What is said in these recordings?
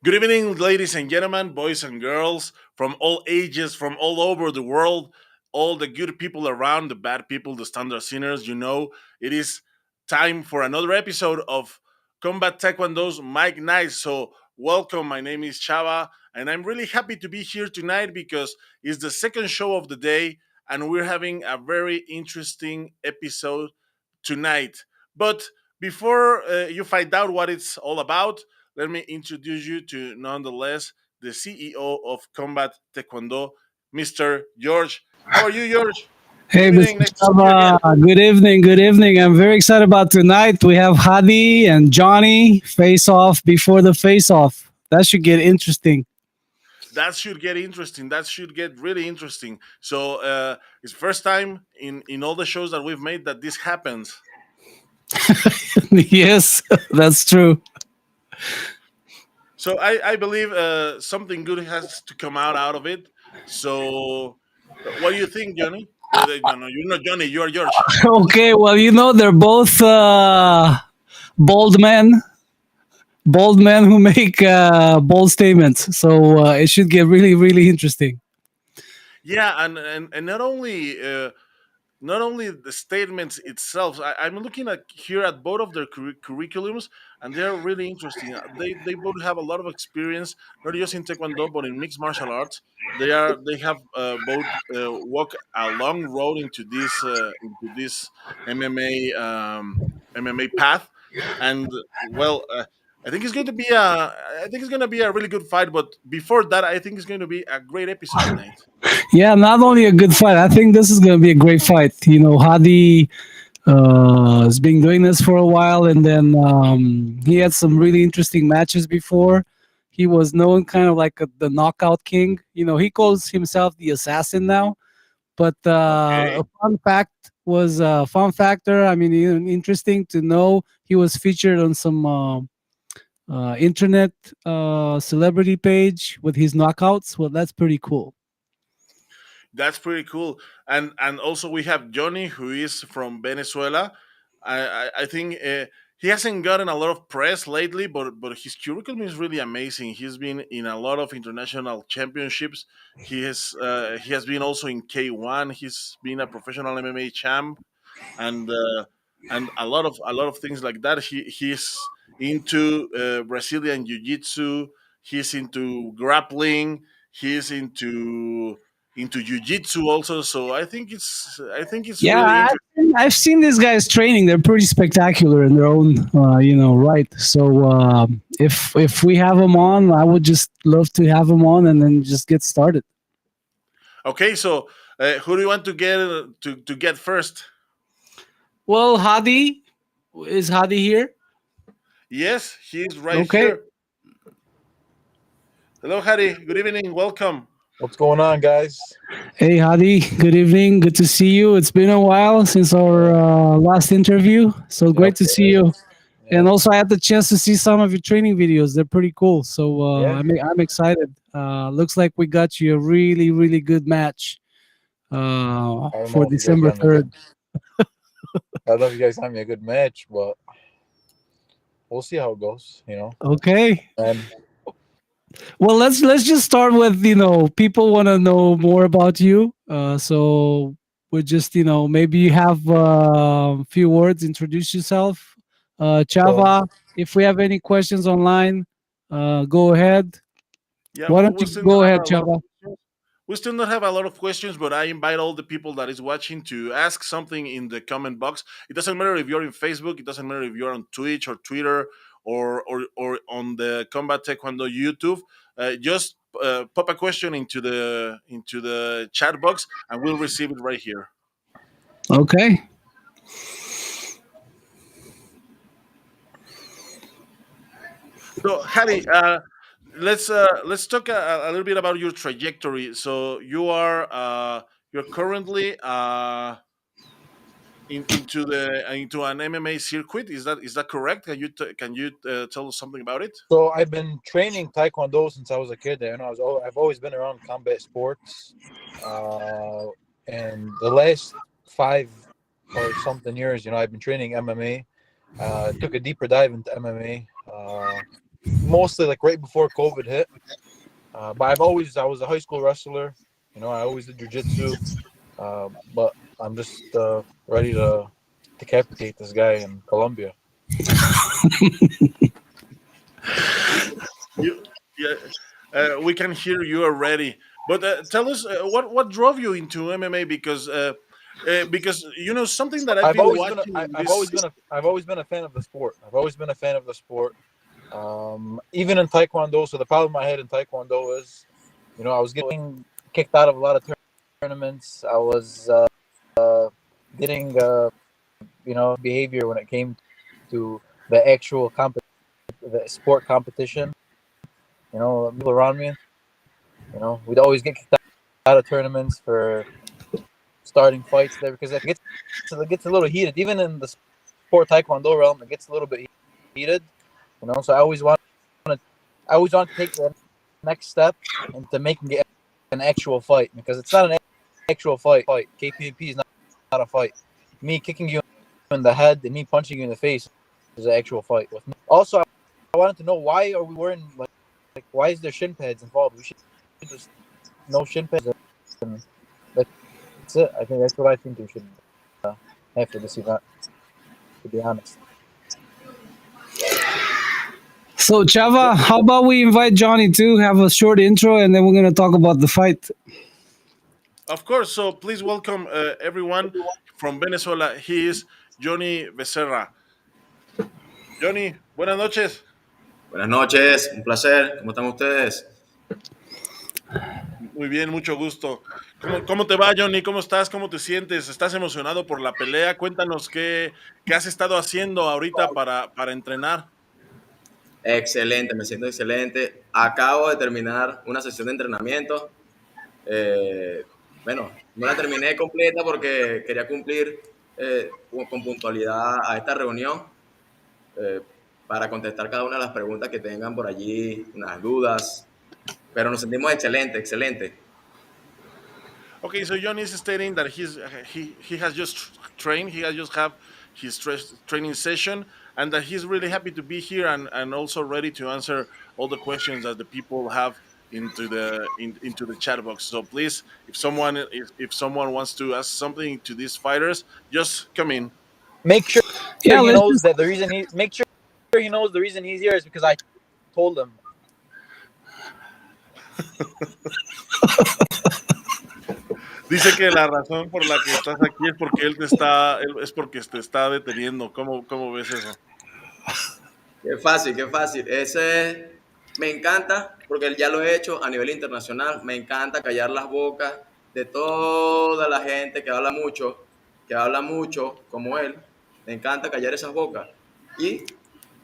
Good evening, ladies and gentlemen, boys and girls from all ages, from all over the world, all the good people around, the bad people, the standard sinners. It is time for another episode of Combat Taekwondo's Mike Nice. So, welcome. My name is Chava, and I'm really happy to be here tonight because it's the second show of the day, and we're having a very interesting episode tonight. But before you find out what it's all about, let me introduce you to, nonetheless, the CEO of Combat Taekwondo, Mr. George. How are you, George? Good Hey, evening. Mr. Nice to see you Chava. again. Good evening. Good evening. I'm very excited about tonight. We have Hadi and Jhony face off before the face off. That should get interesting. That should get interesting. That should get really interesting. So it's first time in all the shows that we've made that this happens. Yes, that's true. So I believe something good has to come out of it. So what do you think, Johnny? No, no, you're not Johnny. You are George. Okay, well, they're both bold men, bold men who make bold statements. So it should get really, really interesting. Yeah, and not only the statements itself. I'm looking at here at both of their curriculums, and they're really interesting. They both have a lot of experience, not just in Taekwondo but in mixed martial arts. They have both walked a long road into this MMA MMA path, and well. I think it's going to be a really good fight, but before that, I think it's going to be a great episode tonight. Yeah, not only a good fight. I think this is going to be a great fight. Hadi has been doing this for a while, and then he had some really interesting matches before. He was known kind of like the knockout king. He calls himself the assassin now. But Okay. a fun factor. I mean, interesting to know he was featured on some internet celebrity page with his knockouts. Well, that's pretty cool. That's pretty cool. And also we have Johnny, who is from Venezuela. I think he hasn't gotten a lot of press lately, but his curriculum is really amazing. He's been in a lot of international championships. He has been also in K1. He's been a professional MMA champ, and a lot of things like that. He's into Brazilian Jiu Jitsu. He's into grappling. He's into jiu-jitsu also, so I think it's Yeah, really interesting. I've seen these guys training. They're pretty spectacular in their own, right. So if we have them on, I would just love to have them on and then just get started. Okay, so who do you want to get first? Well, Hadi, is Hadi here? Yes, he's right Okay. here. Hello, Harry. Good evening. Welcome. What's going on, guys? Hey, Hadi. Good evening. Good to see you. It's been a while since our last interview. So great Yep, to it see you. is. And Yep. also, I had the chance to see some of your training videos. They're pretty cool. So Yeah. I'm excited. Looks like we got you a really, really good match I don't for know if you guys December got me a good. 3rd. I don't know if you guys have me a good match, but we'll see how it goes. Okay. And Well, let's just start with people want to know more about you. So we just maybe you have a few words. Introduce yourself, so, Chava. If we have any questions online, go ahead. Yeah, Why we, don't we you still go not ahead, have a lot of Chava? questions. We still not have a lot of questions, but I invite all the people that is watching to ask something in the comment box. It doesn't matter if you're in Facebook. It doesn't matter if you're on Twitch or Twitter or on the Combat Taekwondo YouTube. Just pop a question into the chat box, and we'll receive it right here. Okay. So, Harry, let's talk a little bit about your trajectory. So, you're currently into an MMA circuit. Is that correct? Can you tell us something about it? so I've been training Taekwondo since I was a kid. I've always been around combat sports. Uh, and the last 5 or something years, I've been training MMA. Took a deeper dive into MMA. mostly like right before COVID hit. But I was a high school wrestler. You know, I always did jujitsu. But I'm just ready to decapitate this guy in Colombia. You, yeah, we can hear you already. But tell us what drove you into MMA because you know something that I've I've been always been a, watching I, in I've this. always been a I've always been a fan of the sport. I've always been a fan of the sport. Even in Taekwondo. So the problem I had in Taekwondo is, you know, I was getting kicked out of a lot of tournaments. I was getting you know, behavior when it came to the actual the sport competition. You know, people around me. You know, we'd always get kicked out of tournaments for starting fights there because it gets a little heated. Even in the sport Taekwondo realm, it gets a little bit heated. You know, so I always want to take the next step into making it an actual fight because it's not an actual fight. KPP is not a fight. Me kicking you in the head and me punching you in the face is an actual fight. Also, I wanted to know why are we wearing like why is there shin pads involved? We should just no shin pads. And that's it. I think that's what I think we should have for this event. To be honest. So Chava, how about we invite Johnny to have a short intro, and then we're gonna talk about the fight. Of course. So please welcome everyone from Venezuela. He is Jhony Becerra. Johnny, buenas noches. Buenas noches, un placer. ¿Cómo están ustedes? Muy bien, mucho gusto. ¿Cómo te va, Johnny? ¿Cómo estás? ¿Cómo te sientes? ¿Estás emocionado por la pelea? Cuéntanos qué has estado haciendo ahorita para entrenar. Excelente, me siento excelente. Acabo de terminar una sesión de entrenamiento. Eh, bueno, no la terminé completa porque quería cumplir con puntualidad a esta reunión eh, para contestar cada una de las preguntas que tengan por allí, unas dudas. Pero nos sentimos excelente, excelente. Okay, so Johnny is stating that he has just trained. He has just have his training session, and that he's really happy to be here and also ready to answer all the questions that the people have into the chat box. So please, if someone wants to ask something to these fighters, just come in. Make sure Yeah, he let's knows just that the reason he make sure he knows the reason he's here is because I told him. Dice que la razón por la que estás aquí es porque es porque te está deteniendo. ¿Cómo ves eso? Qué fácil, qué fácil. Ese me encanta porque él ya lo he hecho a nivel internacional. Me encanta callar las bocas de toda la gente que habla mucho como él. Me encanta callar esas bocas. Y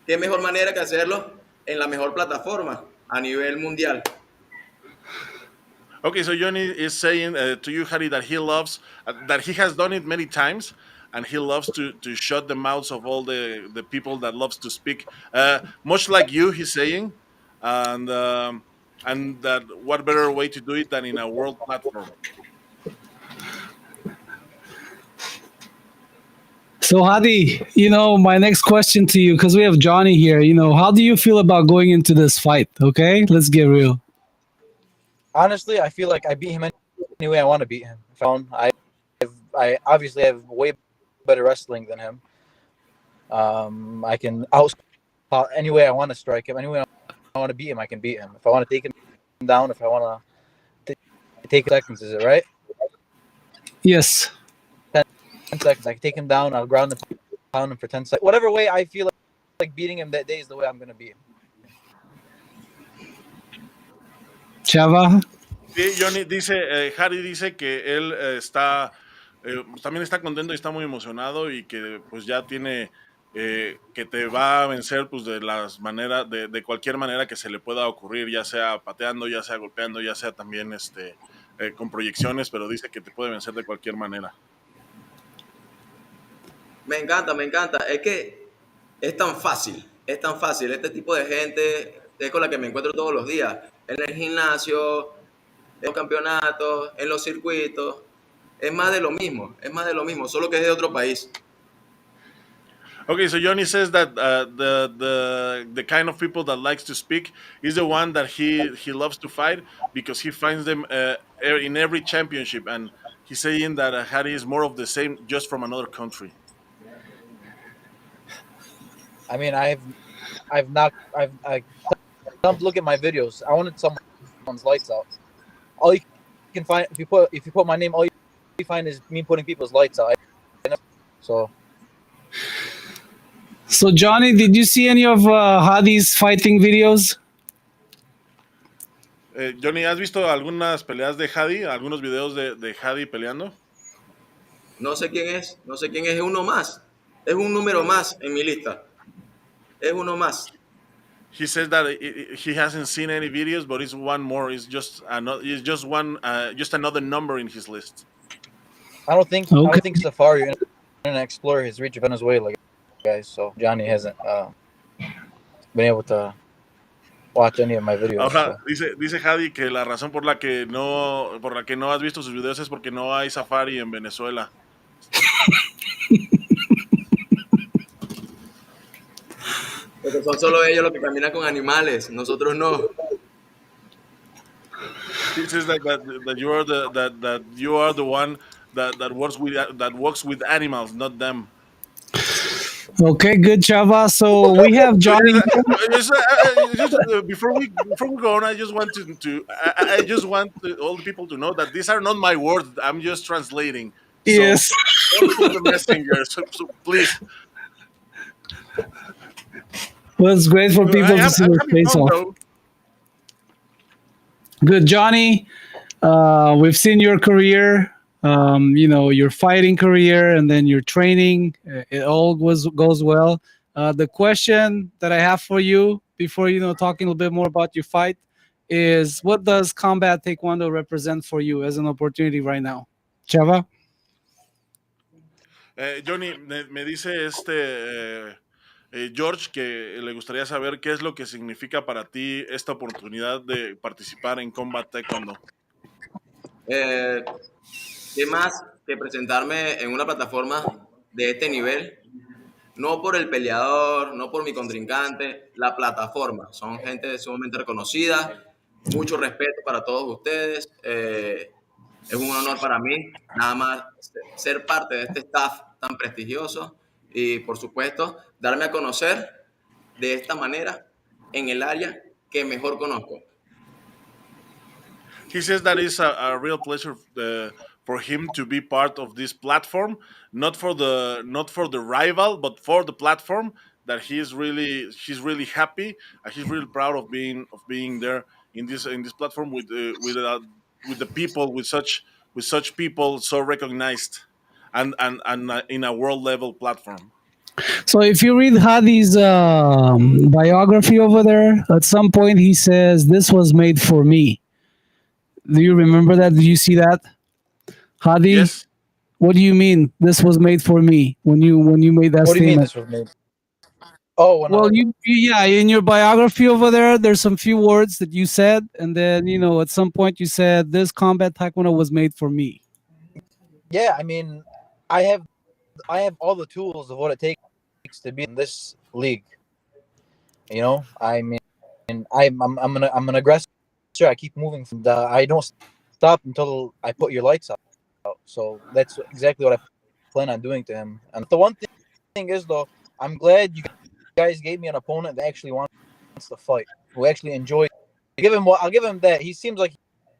qué mejor manera que hacerlo en la mejor plataforma a nivel mundial. Okay, so Johnny is saying to you, Harry, that he loves that he has done it many times, and he loves to shut the mouths of all the people that loves to speak. Much like you, he's saying, and and that what better way to do it than in a world platform. So Hadi, my next question to you, because we have Johnny here. How do you feel about going into this fight? Okay, let's get real. Honestly, I feel like I beat him any way I want to beat him. I obviously have way better wrestling than him. I can out any way I want to strike him. Any way I want to beat him, I can beat him. If I want to take him down, if I want to take seconds, is it right? Yes. 10 seconds. I can take him down. I'll ground and pound him for 10 seconds. Whatever way I feel like beating him that day is the way I'm going to beat him. Chava. Sí, Johnny dice, Harry dice que él también está contento y está muy emocionado y que pues ya tiene que te va a vencer pues de las maneras, de cualquier manera que se le pueda ocurrir, ya sea pateando, ya sea golpeando, ya sea también con proyecciones, pero dice que te puede vencer de cualquier manera. Me encanta, me encanta. Es que es tan fácil, es tan fácil. Este tipo de gente es con la que me encuentro todos los días. En el gimnasio, en los campeonatos, en los circuitos. Es más de lo mismo, es más de lo mismo, solo que es de otro país. Okay, so Johnny says that the kind of people that likes to speak is the one that he loves to fight because he finds them in every championship, and he's saying that Hadi is more of the same, just from another country. I mean, I've not, I don't look at my videos. I wanted someone's lights out. All you can find if you put my name, all you find is me putting people's lights out. So So Johnny, did you see any of Hadi's fighting videos? Johnny, ¿has visto algunas peleas de Hadi? ¿Algunos videos de Hadi peleando? No sé quién es, no sé quién es uno más. Es un número más en mi lista. Es uno más. He says that he hasn't seen any videos, but it's one more. It's just another. It's just one. Just another number in his list. I don't think Okay. Safari or Internet Explorer has reached Venezuela, guys. So Johnny hasn't been able to watch any of my videos. Ahora So. dice Hadi que la razón por la que no has visto sus videos es porque no hay Safari en Venezuela. Porque son solo ellos los que caminan con animales, nosotros no. He says that you are that you are the one that works with animals, not them. Okay, good, Chava. So we have Johnny here. Before we go on, I just want I just want all the people to know that these are not my words. I'm just translating. So Yes. don't pull the messenger. So please, Well, it's great for people to see I'm your having face fun off. though. Good, Johnny. We've seen your career, your fighting career, and then your training. It all goes well. The question that I have for you before talking a little bit more about your fight is, what does combat taekwondo represent for you as an opportunity right now, Chava? Johnny, me dice George que le gustaría saber qué es lo que significa para ti esta oportunidad de participar en Combat Taekwondo. Eh, ¿Qué más que presentarme en una plataforma de este nivel? No por el peleador, no por mi contrincante, la plataforma. Son gente sumamente reconocida, mucho respeto para todos ustedes. Es un honor para mí, nada más ser parte de este staff tan prestigioso y, por supuesto, darme a conocer de esta manera en el área que mejor conozco. He says that is a real pleasure for him to be part of this platform, not for the rival, but for the platform. That he's really happy. He's really proud of being there in this platform with the people with such people so recognized and in a world level platform. So if you read Hadi's biography over there, at some point he says, "This was made for me." Do you remember that? Did you see that, Hadi? Yes. What do you mean? This was made for me when you made that What do you mean statement? this was made? Oh, when Well, yeah, in your biography over there's some few words that you said, and then at some point you said this combat taekwondo was made for me. yeah, I mean, I have all the tools of what it takes to be in this league. I mean, I'm an aggressor. I keep moving from I don't stop until I put your lights out. So that's exactly what I plan on doing to him. And the one thing is, though, I'm glad you guys gave me an opponent that actually wants to fight, who actually enjoys. I'll give him that. He seems like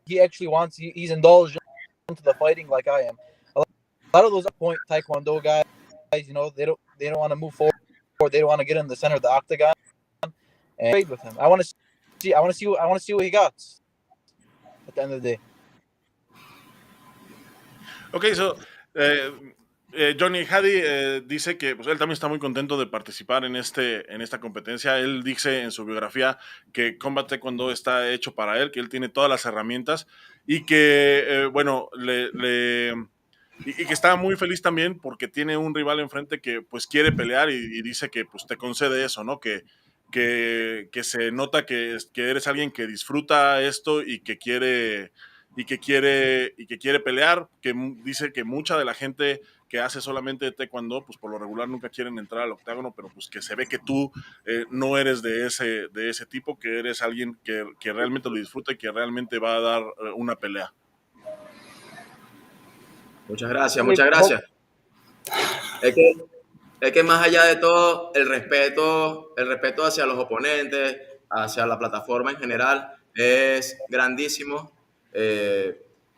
he actually wants. He's indulged into the fighting like I am. A lot of those point taekwondo guys, they don't want to move forward. They don't want to get in the center of the octagon and trade with him. I want to see what he got at the end of the day. Ok, so, Johnny Hadi dice que pues, él también está muy contento de participar en esta competencia. Él dice en su biografía que Combat Taekwondo está hecho para él, que él tiene todas las herramientas y que, y que está muy feliz también porque tiene un rival enfrente que pues quiere pelear y dice que pues te concede eso, ¿no? Que se nota que eres alguien que disfruta esto y que quiere pelear, que dice que mucha de la gente que hace solamente taekwondo, pues por lo regular nunca quieren entrar al octágono, pero pues que se ve que tú no eres de ese tipo, que eres alguien que realmente lo disfruta y que realmente va a dar una pelea. Muchas gracias, muchas gracias. Es que, es que más allá de todo, el respeto hacia los oponentes, hacia la plataforma en general, es grandísimo.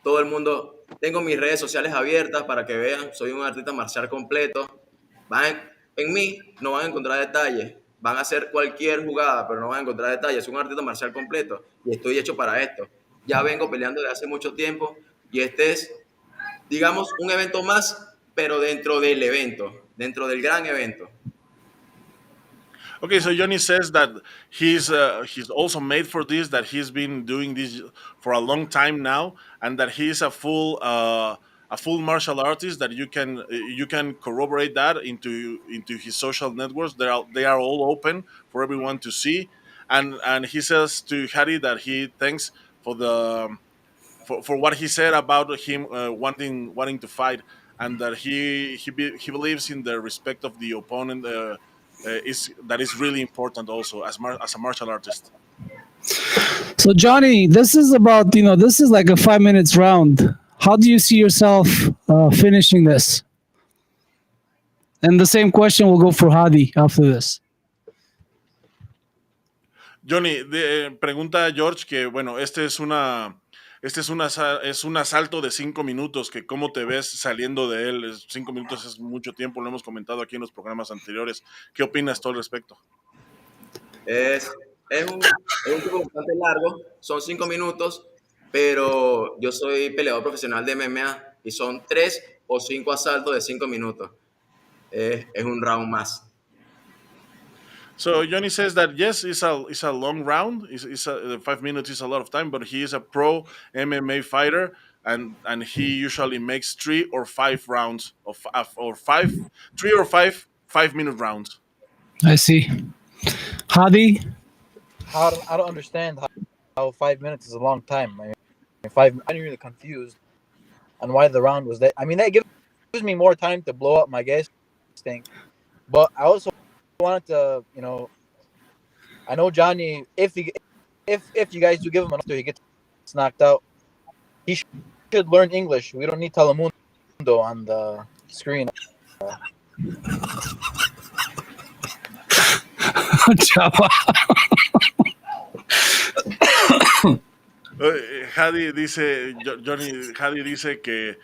Todo el mundo, tengo mis redes sociales abiertas para que vean, soy un artista marcial completo. En mí no van a encontrar detalles, van a hacer cualquier jugada, pero no van a encontrar detalles. Soy un artista marcial completo y estoy hecho para esto. Ya vengo peleando desde hace mucho tiempo y este es, digamos, un evento más, pero dentro del evento, dentro del gran evento. Okay, so Johnny says that he's also made for this, that he's been doing this for a long time now, and that he's a full martial artist. That you can corroborate that into his social networks. They are all open for everyone to see, and he says to Hadi that he thanks for the for what he said about him wanting to fight, and that he believes in the respect of the opponent. Is that is really important also as a martial artist. So Johnny, this is about this is like a 5 minutes round. How do you see yourself finishing this? And the same question will go for Hadi after this. Johnny, pregunta a George que, bueno, es un asalto de 5 minutos, que cómo te ves saliendo de él. 5 minutos es mucho tiempo, lo hemos comentado aquí en los programas anteriores. ¿Qué opinas tú al respecto? Es un tiempo bastante largo, son 5 minutos, pero yo soy peleador profesional de MMA y son 3 o 5 asaltos de 5 minutos. Es un round más. So Johnny says that yes, it's a long round. 5 minutes is a lot of time, but he is a pro MMA fighter, and he usually makes 3 or 5 rounds or 5 minute rounds. I see. Hadi, I don't understand how 5 minutes is a long time. I mean, I'm really confused on why the round was that. I mean, that gives me more time to blow up my gas tank, but I also wanted to, I know Jhony. If you guys do give him enough to he gets knocked out, he should learn English. We don't need Telemundo on the screen. Chava. Hadi dice, Hadi dice que,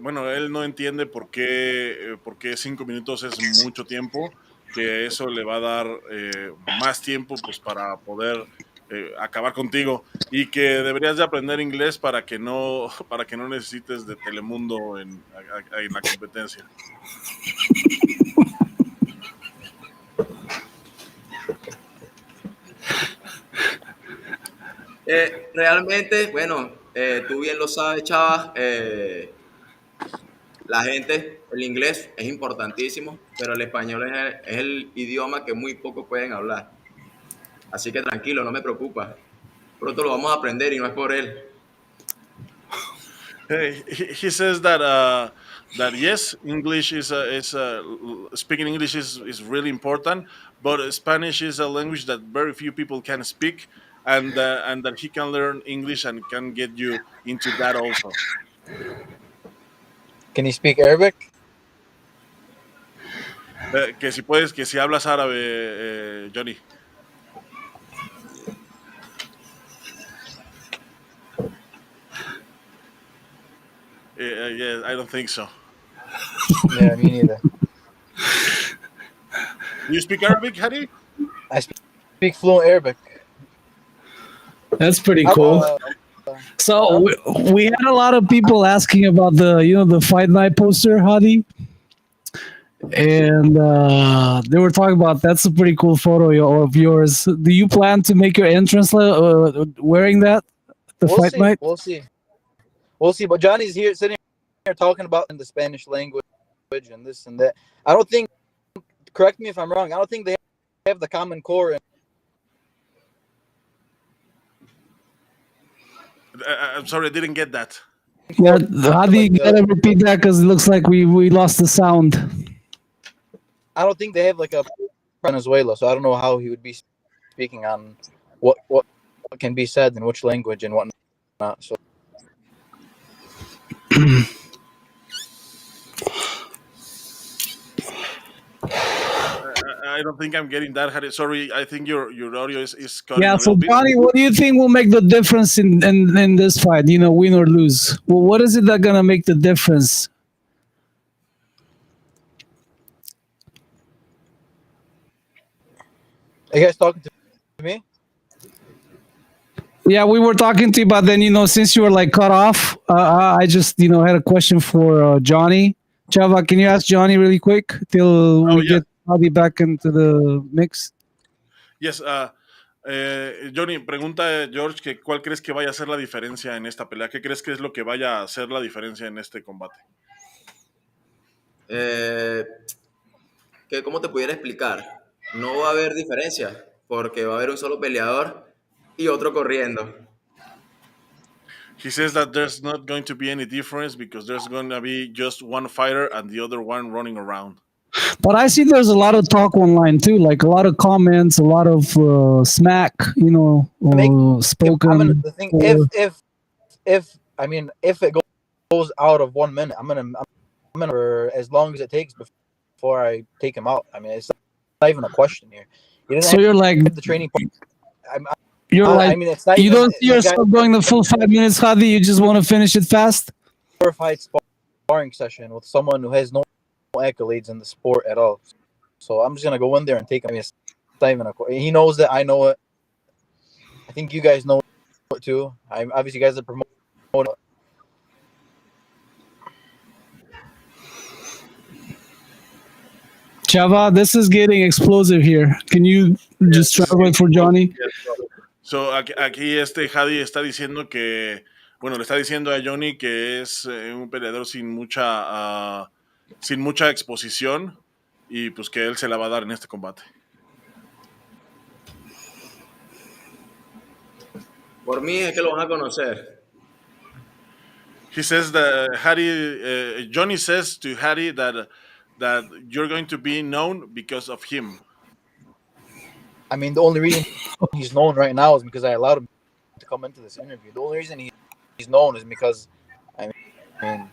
bueno, él no entiende por qué 5 minutos es mucho tiempo, que eso le va a dar más tiempo pues para poder acabar contigo, y que deberías de aprender inglés para que no para que no necesites de Telemundo en la competencia. Realmente, bueno, tú bien lo sabes, Chava, el inglés es importantísimo, pero el español es el idioma que muy pocos pueden hablar. Así que tranquilo, no me preocupa. Pronto lo vamos a aprender y no es por él. He says that yes, English is speaking English is really important, but Spanish is a language that very few people can speak, and that he can learn English and can get you into that also. Can you speak Arabic? Que si puedes, que si hablas árabe, Johnny. Yeah, I don't think so. Yeah, me neither. Do you speak Arabic, Hadi? I speak fluent Arabic. That's pretty cool. So we had a lot of people asking about the fight night poster, Hadi, and they were talking about that's a pretty cool photo of yours. Do you plan to make your entrance wearing that? Fight night? We'll see. We'll see. But Johnny's here, sitting here, talking about in the Spanish language and this and that. I don't think. Correct me if I'm wrong. I don't think they have the Common Core. I'm sorry, I didn't get that. Yeah, forward Hadi, like you gotta repeat that because it looks like we lost the sound. I don't think they have like a Venezuela, so I don't know how he would be speaking on what can be said in which language and whatnot. So I don't think I'm getting that. Sorry, I think your audio is cutting Yeah, a so little bit. Johnny, what do you think will make the difference in this fight? You know, win or lose. Well, what is it that gonna make the difference? are you guys talking to me? Yeah, we were talking to you, but then since you were like cut off, I just had a question for Johnny. Chava, can you ask Johnny really quick till Oh we yes, get Hadi back into the mix? yes. Johnny, pregunta George que cuál crees que vaya a ser la diferencia en esta pelea. ¿Qué crees que es lo que vaya a hacer la diferencia en este combate? Eh, que, ¿cómo te pudiera explicar? No va a haber diferencia, porque va a haber un solo peleador y otro corriendo. He says that there's not going to be any difference because there's going to be just one fighter and the other one running around. But I see there's a lot of talk online too, like a lot of comments, a lot of smack, Make spoken. the thing if I mean if it goes out of 1 minute, I'm gonna for as long as it takes before I take him out. I mean, it's not even a question here. You didn't So you're like, have the training. I'm, you're like, I mean, it's not you even don't see these guys yourself going the full 5 minutes, Hadi. You just want to finish it fast. fight sparring session with someone who has no accolades in the sport at all. So I'm just gonna go in there and take him. I mean, it's not even he knows that I know it. I think you guys know it too. Obviously, you guys are promoting. Chava, this is getting explosive here. Can you Yes, just this is translate getting for close. Johnny? Yes. So, aquí Hadi está diciendo que, bueno, le está diciendo a Johnny que es un peleador sin mucha exposición y pues que él se la va a dar en este combate. Por mí es que lo van a conocer. He says that Johnny says to Hadi that you're going to be known because of him. I mean, the only reason he's known right now is because I allowed him to come into this interview. The only reason he's known is because, I mean,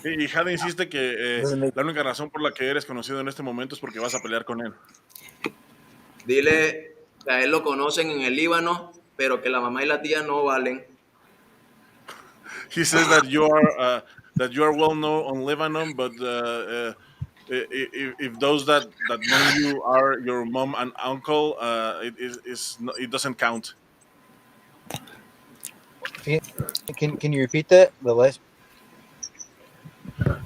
Y Hadi insiste que doesn't make la única razón por la que eres conocido en este momento es porque vas a pelear con él. Dile que a él lo conocen en el Líbano, pero que la mamá y la tía no valen. He says that you are well known on Lebanon, but if those that know you are your mom and uncle, it doesn't count. Can you repeat that? The last.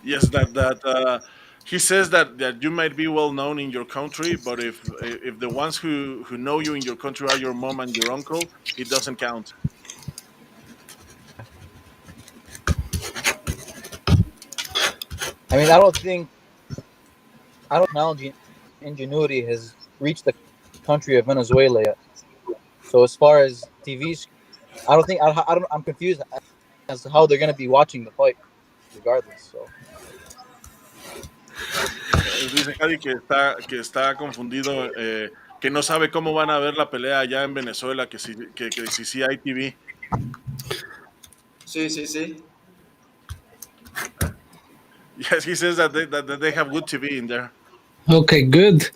Yes, that he says that you might be well known in your country, but if the ones who know you in your country are your mom and your uncle, it doesn't count. I mean, I don't think technology ingenuity has reached the country of Venezuela yet. So as far as TVs, I don't think I don't. I'm confused as to how they're going to be watching the fight, regardless. So. Dice Hadi que está confundido, que no sabe cómo van a ver la pelea allá en Venezuela, que si sí hay TV. Sí, sí, sí. Yes, he says that they have good TV in there. Okay, good.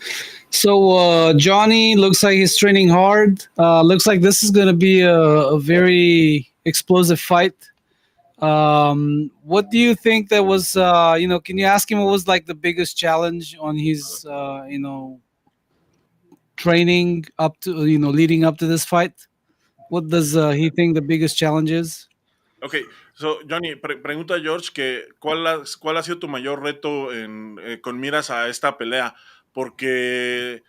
So Johnny looks like he's training hard. Looks like this is going to be a very explosive fight. What do you think that was? Can you ask him what was like the biggest challenge on his training up to leading up to this fight? What does he think the biggest challenge is? Okay, so Johnny, pregunta a George que cuál ha sido tu mayor reto con miras a esta pelea, porque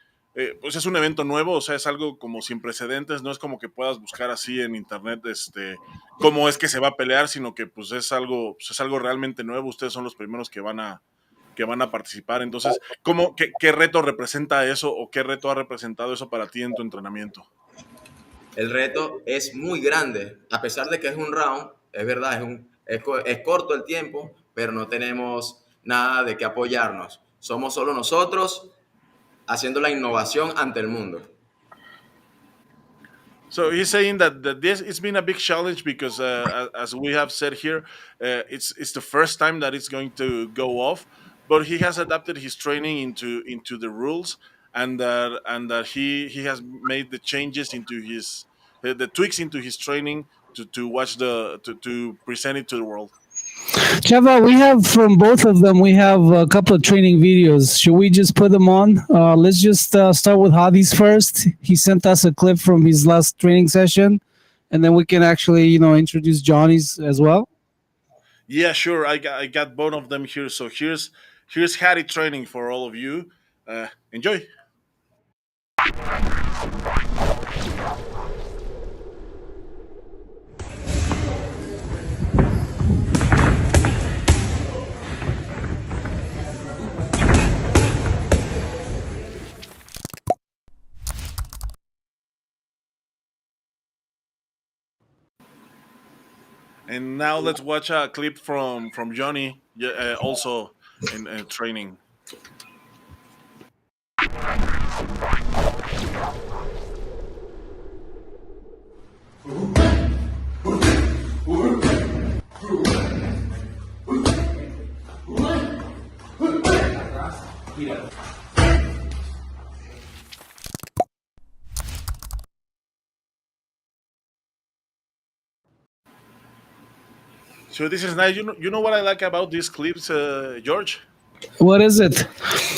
pues es un evento nuevo, o sea, es algo como sin precedentes, no es como que puedas buscar así en internet cómo es que se va a pelear, sino que pues es algo realmente nuevo, ustedes son los primeros que van a participar, entonces, ¿qué reto representa eso o qué reto ha representado eso para ti en tu entrenamiento? El reto es muy grande, a pesar de que es un round, es verdad, es corto el tiempo, pero no tenemos nada de qué apoyarnos. Somos solo nosotros haciendo la innovación ante el mundo. So he's saying that this it's been a big challenge because, as we have said here, it's the first time that it's going to go off. But he has adapted his training into the rules, and that he has made the changes into his the tweaks into his training to watch to present it to the world. Chava, we have from both of them, we have a couple of training videos. Should we just put them on? Let's just start with Hadi's first. He sent us a clip from his last training session, and then we can actually, introduce Johnny's as well. Yeah, sure. I got both of them here. So here's Hattie training for all of you. Enjoy. And now let's watch a clip from Johnny, yeah, also in training. So this is nice. You know what I like about these clips, George? What is it?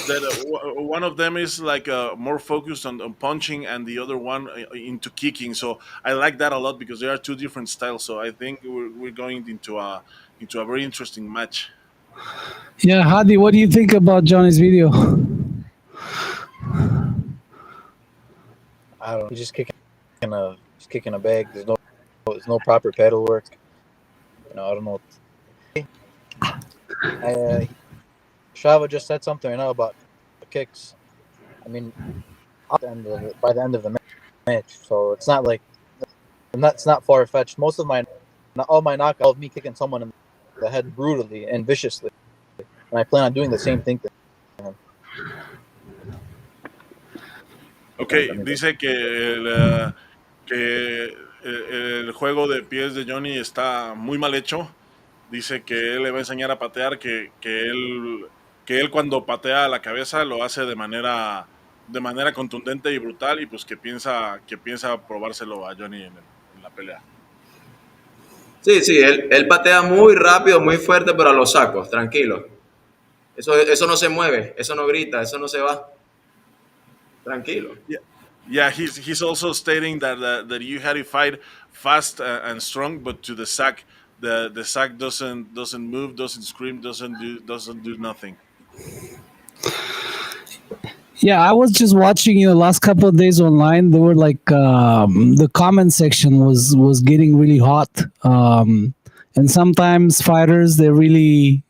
That one of them is like more focused on punching, and the other one into kicking. So I like that a lot because there are two different styles. So I think we're going into a very interesting match. Yeah, Hadi, what do you think about Johnny's video? I don't know. He's just kicking a bag. There's no proper pedal work. I don't know. Shava just said something right now about the kicks. I mean, by the end of the match, so it's not like it's not far fetched. All my knockouts of me kicking someone in the head brutally and viciously, and I plan on doing the same thing to him. Ok, dice que el juego de pies de Johnny está muy mal hecho. Dice que él le va a enseñar a patear, que él cuando patea a la cabeza lo hace de manera contundente y brutal, y pues que piensa probárselo a Johnny en la pelea. Sí, sí, él patea muy rápido, muy fuerte, pero a los sacos, tranquilo. Eso no se mueve, eso no grita, eso no se va. Tranquilo. Yeah, yeah. He's also stating that you had to fight fast and strong, but to the sack, the sack doesn't move, doesn't scream, doesn't do nothing. Yeah, I was just watching, last couple of days online. They were like, the comment section was getting really hot, and sometimes fighters they really,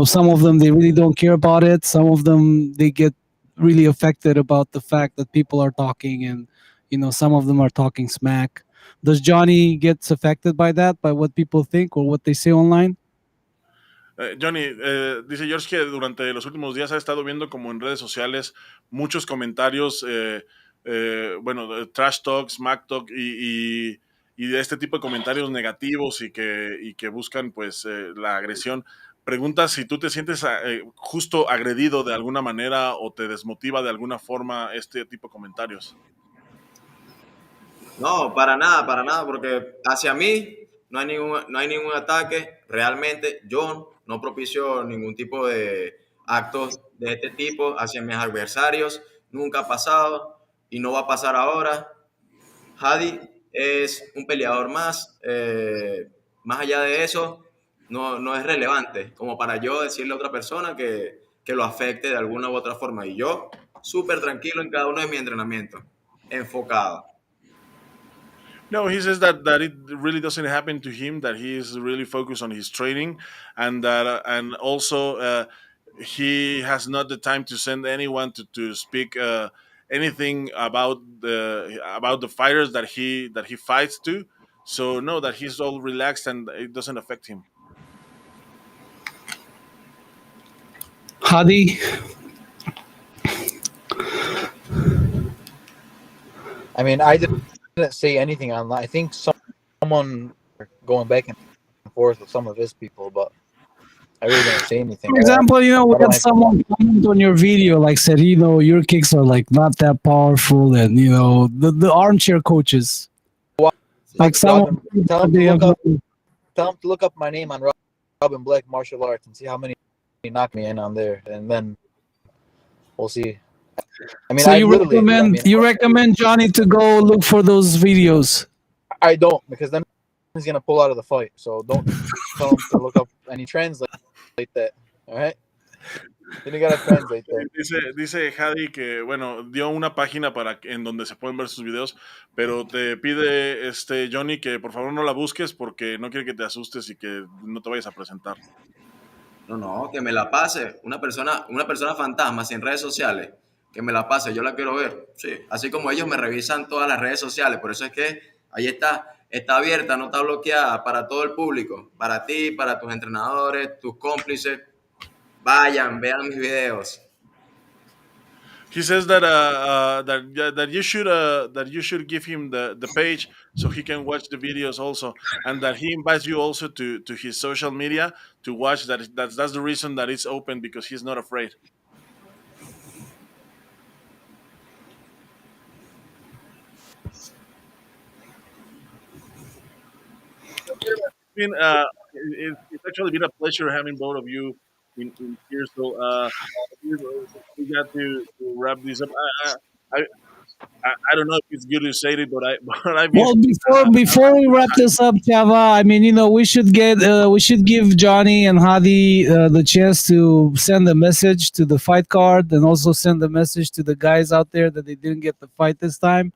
some of them they really don't care about it. Some of them they get really affected about the fact that people are talking, and some of them are talking smack. Does Johnny gets affected by that, by what people think or what they say online? Johnny, dice George que durante los últimos días ha estado viendo como en redes sociales muchos comentarios, bueno, de trash talk, smack talk y de este tipo de comentarios negativos y que buscan pues la agresión. Pregunta si tú te sientes justo agredido de alguna manera o te desmotiva de alguna forma este tipo de comentarios. No, para nada, porque hacia mí no hay ningún ataque. Realmente yo no propicio ningún tipo de actos de este tipo hacia mis adversarios. Nunca ha pasado y no va a pasar ahora. Hadi es un peleador más. Más allá de eso, no es relevante como para yo decirle a otra persona que lo afecte de alguna u otra forma. Y yo, súper tranquilo en cada uno de mis entrenamientos, enfocado. No, he says that it really doesn't happen to him. That he is really focused on his training, and also he has not the time to send anyone to speak anything about the fighters that he fights to. So no, that he's all relaxed and it doesn't affect him. Hadi. I mean, I didn't say anything online. I think someone going back and forth with some of his people, but I really didn't say anything. For example, we I don't had like someone comment on your video, like said, your kicks are like not that powerful, and the armchair coaches, like someone tell him to they look have up. Tell him to look up my name on Robin Black Martial Arts and see how many knocked me in on there, and then we'll see. I mean, So you recommend Jhony to go look for those videos? I don't, because then he's gonna pull out of the fight. So don't tell him to look up any translate that. All right. Then you gotta translate that. Dice Hadi que, bueno, dio una página en donde se pueden ver sus videos, pero te pide Jhony que por favor no la busques porque no quiere que te asustes y que no te vayas a presentar. No, que me la pase. Una persona fantasma sin redes sociales, que me la pase, yo la quiero ver. Sí, así como ellos me revisan todas las redes sociales, por eso es que ahí está abierta, no está bloqueada para todo el público, para ti, para tus entrenadores, tus cómplices. Vayan, vean mis videos. He says that that you should give him the page so he can watch the videos also, and that he invites you also to his social media to watch. That's the reason that it's open, because he's not afraid. It's actually been a pleasure having both of you in here. So we got to wrap this up. I, I don't know if it's good to say it, but I've been. Well, before we wrap this up, Chava, I mean, we should give Jhony and Hadi the chance to send a message to the fight card, and also send a message to the guys out there that they didn't get the fight this time.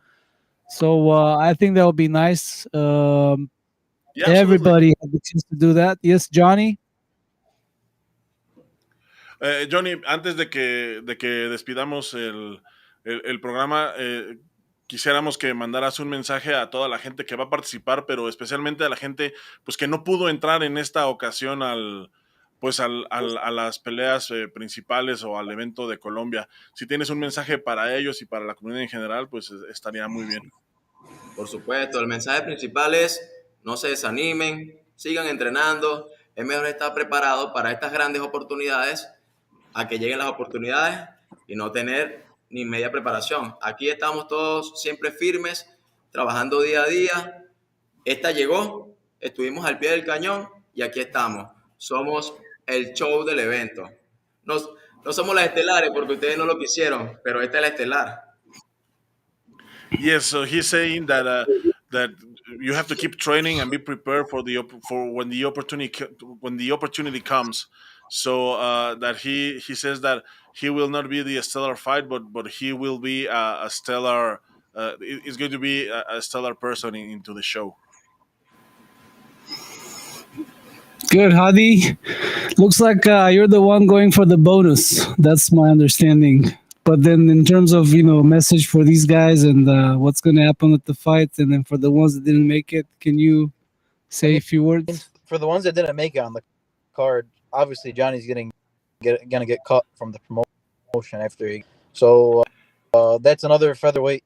So I think that would be nice. Yeah, everybody had the chance to do that. Yes, Jhony. Jhony, antes de que despidamos el programa, quisiéramos que mandaras un mensaje a toda la gente que va a participar, pero especialmente a la gente pues que no pudo entrar en esta ocasión a las peleas principales o al evento de Colombia. Si tienes un mensaje para ellos y para la comunidad en general, pues estaría muy bien. Por supuesto, el mensaje principal es: no se desanimen, sigan entrenando. Es mejor estar preparado para estas grandes oportunidades a que lleguen las oportunidades y no tener ni media preparación. Aquí estamos todos siempre firmes, trabajando día a día. Esta llegó, estuvimos al pie del cañón y aquí estamos. Somos el show del evento. No somos las estelares porque ustedes no lo quisieron, pero esta es la estelar. Yes, so he's saying that you have to keep training and be prepared for when the opportunity comes. So that he says that he will not be the stellar fight, but he will be a stellar. It's going to be a stellar person into the show. Good, Hadi. Looks like you're the one going for the bonus. That's my understanding. But then, in terms of message for these guys and what's going to happen with the fight, and then for the ones that didn't make it, can you say a few words? For the ones that didn't make it on the card, obviously Johnny's gonna get cut from the promotion after he. So that's another featherweight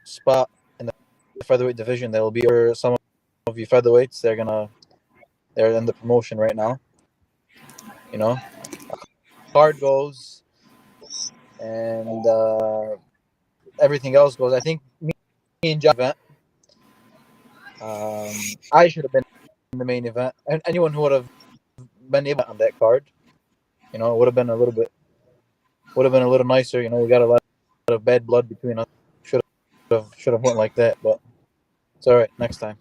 spot in the featherweight division that will be for some of you featherweights. They're in the promotion right now. Card goes, and everything else goes. I think me and John event. I should have been in the main event, and anyone who would have been able on that card, it would have been a little nicer. We got a lot of bad blood between us. Should have went like that, but it's all right. Next time.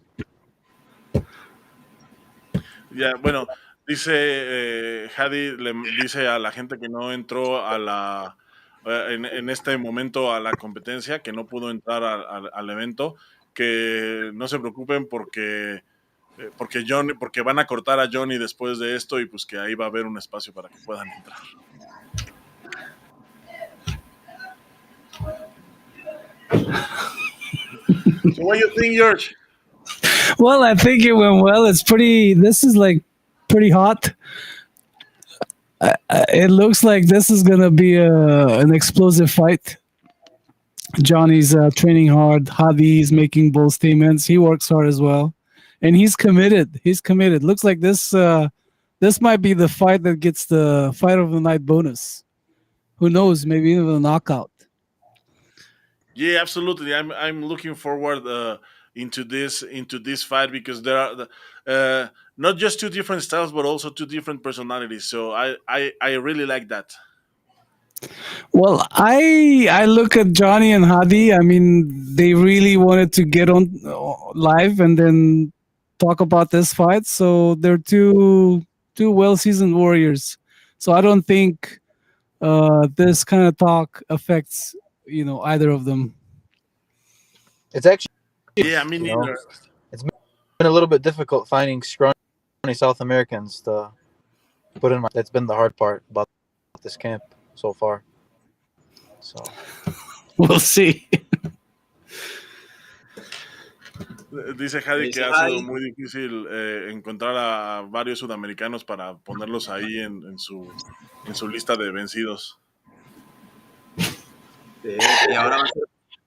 Yeah, bueno, dice Hadi, le dice a la gente que no entró en este momento a la competencia, que no pudo entrar al evento, que no se preocupen porque van a cortar a Jhony después de esto, y pues que ahí va a haber un espacio para que puedan entrar. So what do you think, George? Well, I think it went well. It's pretty. This is like pretty hot. It looks like this is gonna be an explosive fight. Johnny's training hard. Hadi's making bold statements. He works hard as well, and he's committed. He's committed. Looks like this might be the fight that gets the fight of the night bonus. Who knows? Maybe even a knockout. Yeah, absolutely. I'm looking forward into this fight because there are not just two different styles, but also two different personalities. So I really like that. Well, I look at Johnny and Hadi. I mean, they really wanted to get on live and then talk about this fight. So they're two well seasoned warriors. So I don't think this kind of talk affects either of them. It's actually, Yeah, me you know, neither. it's been a little bit difficult finding scrawny South Americans to put in my. That's been the hard part about this camp so far. So We'll see. Dice Hadi que Dice ha sido Hadi, muy difícil encontrar a varios sudamericanos para ponerlos ahí en su lista de vencidos. sí, y ahora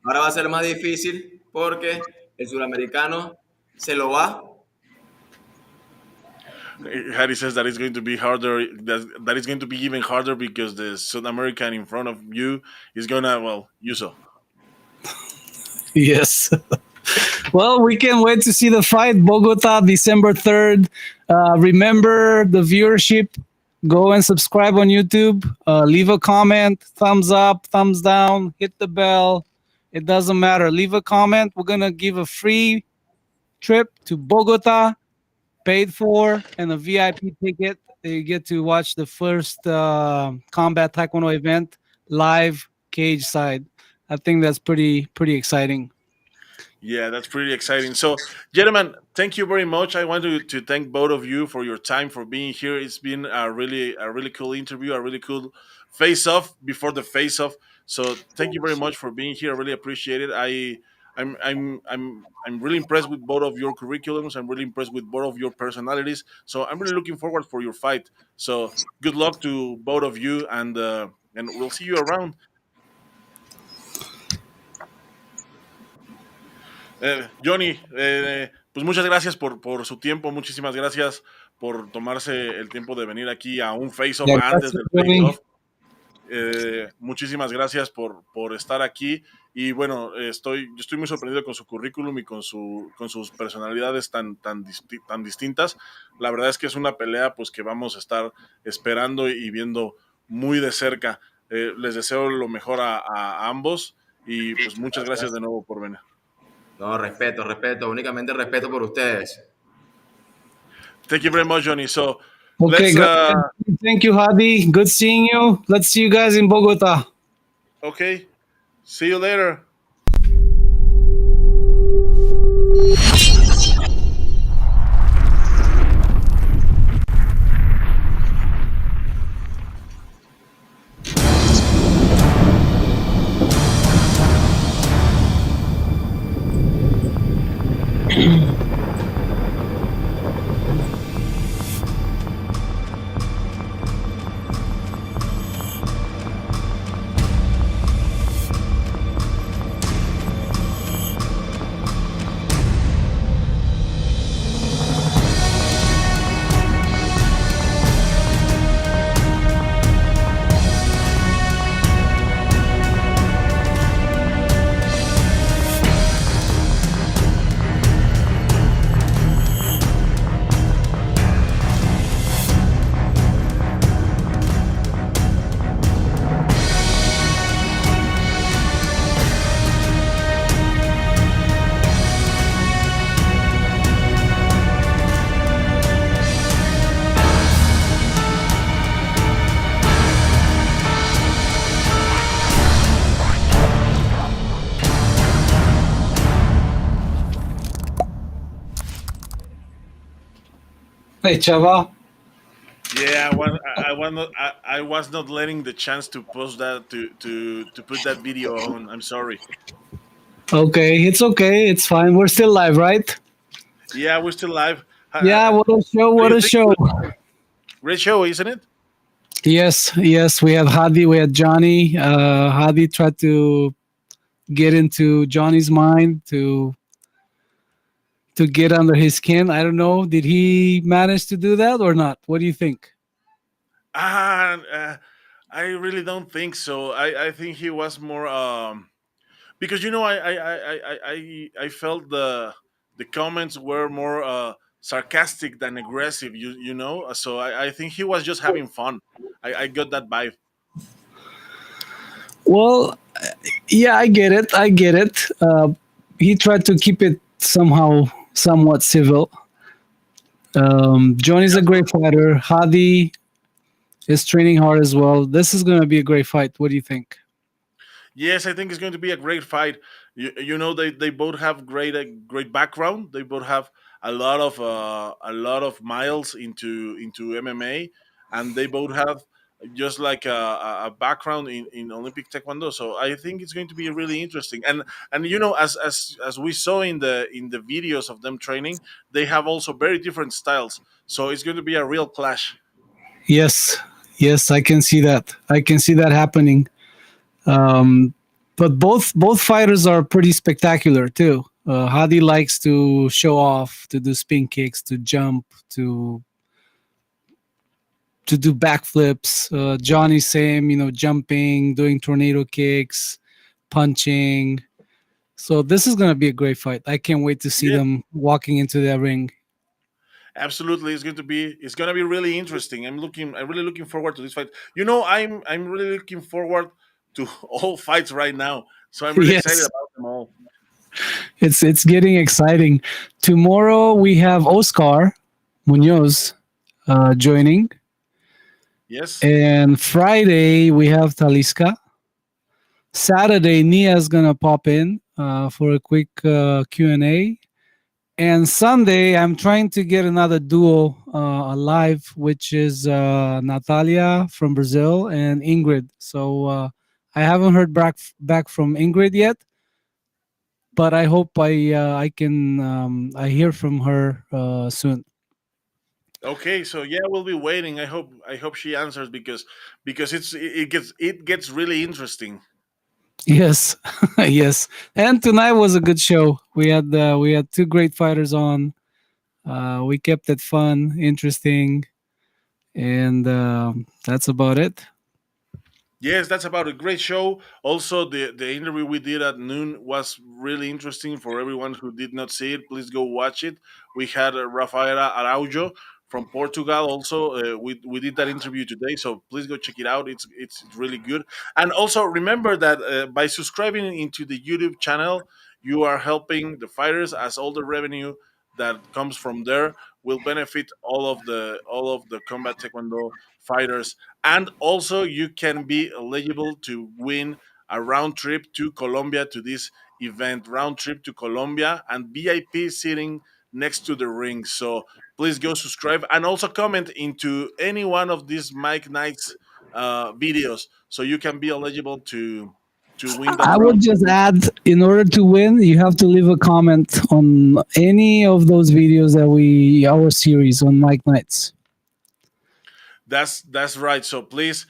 va a ser más difícil porque el suramericano se lo va. Harry says that it's going to be harder. That it's going to be even harder because the South American in front of you is gonna you saw. Yes. Well, we can't wait to see the fight. Bogota, December 3rd. Remember the viewership. Go and subscribe on YouTube. Leave a comment, thumbs up, thumbs down, hit the bell. It doesn't matter. Leave a comment. We're going to give a free trip to Bogota, paid for, and a VIP ticket. You get to watch the first Combat Taekwondo event live cage side. I think that's pretty exciting. Yeah, that's pretty exciting. So, gentlemen, thank you very much. I want to thank both of you for your time for being here. It's been a really cool interview, a really cool face off before the face off. So, thank you very much for being here. I really appreciate it. I'm really impressed with both of your curriculums. I'm really impressed with both of your personalities. So, I'm really looking forward for your fight. So, good luck to both of you, and we'll see you around. Johnny, pues muchas gracias por su tiempo, muchísimas gracias por tomarse el tiempo de venir aquí a un face-off Yeah, antes gracias, del Johnny. face-off. Muchísimas gracias por estar aquí y bueno, yo estoy muy sorprendido con su currículum y con sus personalidades tan distintas. La verdad es que es una pelea pues que vamos a estar esperando y viendo muy de cerca. Les deseo lo mejor a ambos y pues muchas gracias de nuevo por venir. No, respeto, respeto, únicamente respeto por ustedes. Thank you very much, Johnny. So Okay, let's go ahead. Thank you, Hadi. Good seeing you. Let's see you guys in Bogota. okay. See you later. Hey, Chava. Yeah, I was not letting the chance to post that to put that video on. I'm sorry. Okay, it's okay. It's fine. We're still live, right? Yeah, we're still live. Yeah, what a show! Do What you a think show! great show, isn't it? Yes, yes. We had Hadi, we had Johnny. Hadi tried to get into Johnny's mind to get under his skin. I don't know. Did he manage to do that or not? What do you think? Ah, I really don't think so. I think he was more because I felt the comments were more sarcastic than aggressive. So I think he was just having fun. I got that vibe. Well, yeah, I get it. I get it. He tried to keep it somehow somewhat civil. Johnny's a great fighter. Hadi is training hard as well. This is going to be a great fight. What do you think? Yes, I think it's going to be a great fight. They both have great background. They both have a lot of miles into MMA, and they both have just like a background in Olympic Taekwondo. So I think it's going to be really interesting. And as we saw in the videos of them training, they have also very different styles. So it's going to be a real clash. Yes, yes, I can see that. I can see that happening. Um, but both fighters are pretty spectacular too. Hadi likes to show off, to do spin kicks, to jump, to do backflips. Johnny same, jumping, doing tornado kicks, punching. So this is gonna be a great fight. I can't wait to see Yeah, them walking into that ring. absolutely, it's gonna be really interesting. I'm really looking forward to this fight. I'm really looking forward to all fights right now. So I'm really excited Yes, about them all. it's getting exciting. Tomorrow we have Oscar Munoz joining, Yes. and Friday we have Talisca. Saturday Nia's gonna pop in for a quick Q&A. And Sunday, I'm trying to get another duo alive, which is Natalia from Brazil and Ingrid. So I haven't heard back from Ingrid yet, but I hope I can I hear from her soon. Okay. So yeah, we'll be waiting. I hope she answers because it gets really interesting. Yes, yes. And tonight was a good show. We had two great fighters on. We kept it fun, interesting, and that's about it. Yes, that's about a great show. Also, the interview we did at noon was really interesting for everyone who did not see it. Please go watch it. We had Rafaela Araujo from Portugal. Also, we did that interview today, so please go check it out. It's really good. And also remember that by subscribing into the YouTube channel, you are helping the fighters, as all the revenue that comes from there will benefit all of the combat taekwondo fighters. And also you can be eligible to win a round trip to Colombia to this event, round trip to Colombia, and VIP sitting next to the ring. So please go subscribe and also comment into any one of these Mike Knights videos, so you can be eligible to win that I would round just trip. add, in order to win, you have to leave a comment on any of those videos that our series on Mike Knights. That's right. So please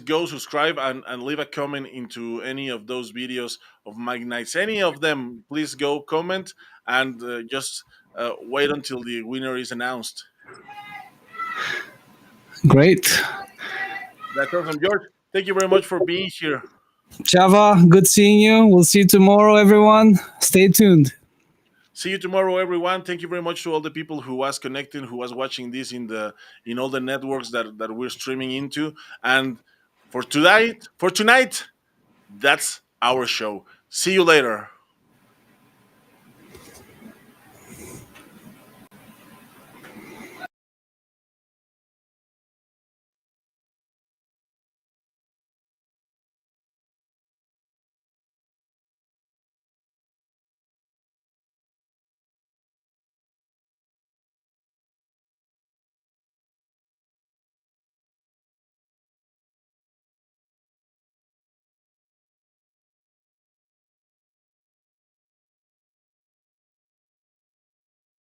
go subscribe and leave a comment into any of those videos of Mike Knights. Any of them, please go comment and just wait until the winner is announced. Great. That's awesome, George. Thank you very much for being here. Chava, good seeing you. We'll see you tomorrow, everyone. Stay tuned. See you tomorrow, everyone. Thank you very much to all the people who was connecting, who was watching this in all the networks that we're streaming into. And for tonight, that's our show. See you later.